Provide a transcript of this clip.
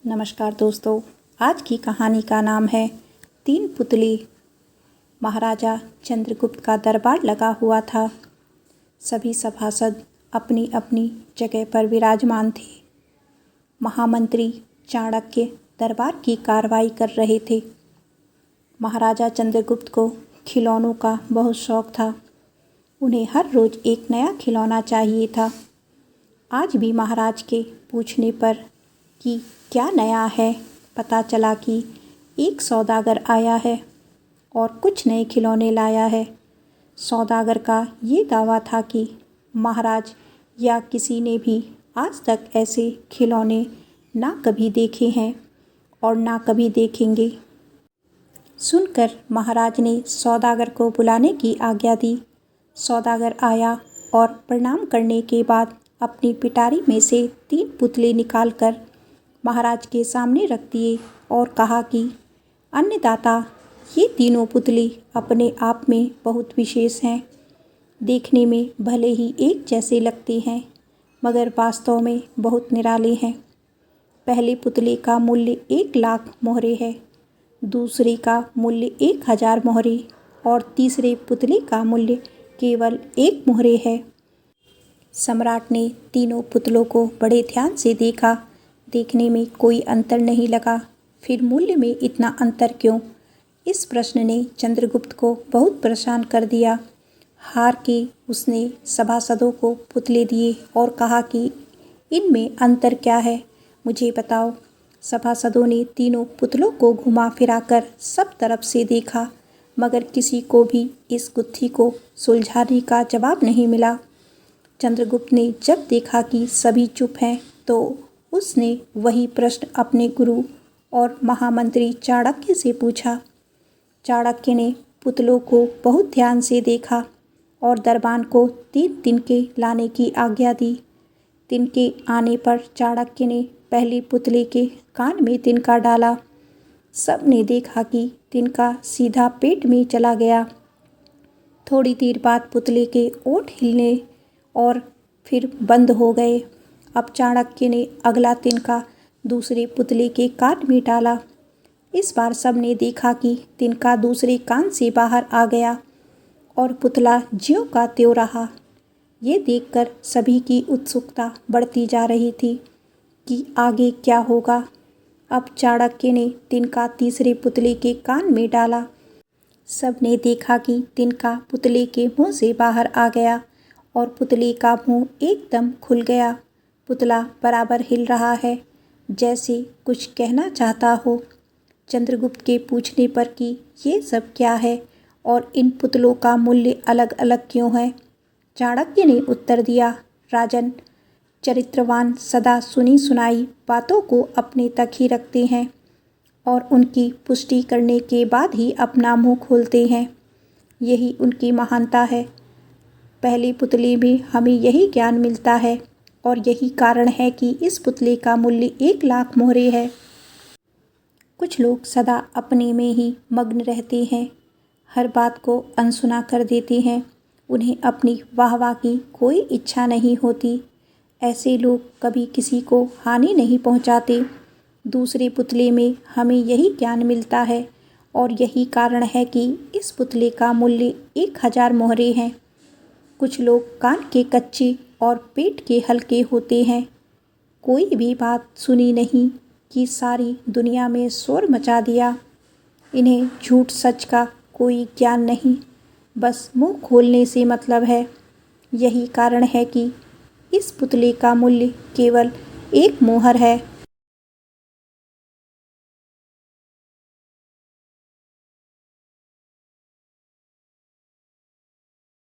नमस्कार दोस्तों, आज की कहानी का नाम है तीन पुतले। महाराजा चंद्रगुप्त का दरबार लगा हुआ था। सभी सभासद अपनी अपनी जगह पर विराजमान थे। महामंत्री चाणक्य दरबार की कार्रवाई कर रहे थे। महाराजा चंद्रगुप्त को खिलौनों का बहुत शौक था। उन्हें हर रोज़ एक नया खिलौना चाहिए था। आज भी महाराज के पूछने पर कि क्या नया है, पता चला कि एक सौदागर आया है और कुछ नए खिलौने लाया है। सौदागर का ये दावा था कि महाराज या किसी ने भी आज तक ऐसे खिलौने ना कभी देखे हैं और ना कभी देखेंगे। सुनकर महाराज ने सौदागर को बुलाने की आज्ञा दी। सौदागर आया और प्रणाम करने के बाद अपनी पिटारी में से 3 पुतले निकालकर महाराज के सामने रख दिए और कहा कि अन्नदाता, ये तीनों पुतले अपने आप में बहुत विशेष हैं। देखने में भले ही एक जैसे लगते हैं, मगर वास्तव में बहुत निराले हैं। पहले पुतले का मूल्य 1 लाख मोहरे है, दूसरे का मूल्य 1000 मोहरे और तीसरे पुतले का मूल्य केवल 1 मोहरे है। सम्राट ने तीनों पुतलों को बड़े ध्यान से देखा। देखने में कोई अंतर नहीं लगा। फिर मूल्य में इतना अंतर क्यों? इस प्रश्न ने चंद्रगुप्त को बहुत परेशान कर दिया। हार के उसने सभासदों को पुतले दिए और कहा कि इनमें अंतर क्या है, मुझे बताओ। सभासदों ने तीनों पुतलों को घुमा फिरा कर सब तरफ से देखा, मगर किसी को भी इस गुत्थी को सुलझाने का जवाब नहीं मिला। चंद्रगुप्त ने जब देखा कि सभी चुप हैं, तो उसने वही प्रश्न अपने गुरु और महामंत्री चाणक्य से पूछा। चाणक्य ने पुतलों को बहुत ध्यान से देखा और दरबान को 3 तिनके लाने की आज्ञा दी। तिनके आने पर चाणक्य ने पहले पुतले के कान में तिनका डाला। सब ने देखा कि तिनका सीधा पेट में चला गया। थोड़ी देर बाद पुतले के ओंठ हिलने और फिर बंद हो गए। अब चाणक्य ने अगला तिनका दूसरे पुतले के कान में डाला। इस बार सब ने देखा कि तिनका दूसरे कान से बाहर आ गया और पुतला ज्यों का त्यों रहा। ये देखकर सभी की उत्सुकता बढ़ती जा रही थी कि आगे क्या होगा। अब चाणक्य ने तिनका तीसरे पुतले के कान में डाला। सब ने देखा कि तिनका पुतले के मुंह से बाहर आ गया और पुतले का मुंह एकदम खुल गया। पुतला बराबर हिल रहा है, जैसे कुछ कहना चाहता हो। चंद्रगुप्त के पूछने पर कि ये सब क्या है और इन पुतलों का मूल्य अलग अलग क्यों है, चाणक्य ने उत्तर दिया, राजन, चरित्रवान सदा सुनी सुनाई बातों को अपने तक ही रखते हैं और उनकी पुष्टि करने के बाद ही अपना मुंह खोलते हैं। यही उनकी महानता है। पहले पुतले में हमें यही ज्ञान मिलता है और यही कारण है कि इस पुतले का मूल्य 1 लाख मोहरे है। कुछ लोग सदा अपने में ही मग्न रहते हैं, हर बात को अनसुना कर देते हैं। उन्हें अपनी वाहवाह की कोई इच्छा नहीं होती। ऐसे लोग कभी किसी को हानि नहीं पहुंचाते। दूसरे पुतले में हमें यही ज्ञान मिलता है और यही कारण है कि इस पुतले का मूल्य 1000 मोहरे हैं। कुछ लोग कान के कच्चे और पेट के हल्के होते हैं। कोई भी बात सुनी नहीं कि सारी दुनिया में शोर मचा दिया। इन्हें झूठ सच का कोई ज्ञान नहीं, बस मुंह खोलने से मतलब है। यही कारण है कि इस पुतले का मूल्य केवल 1 मोहर है।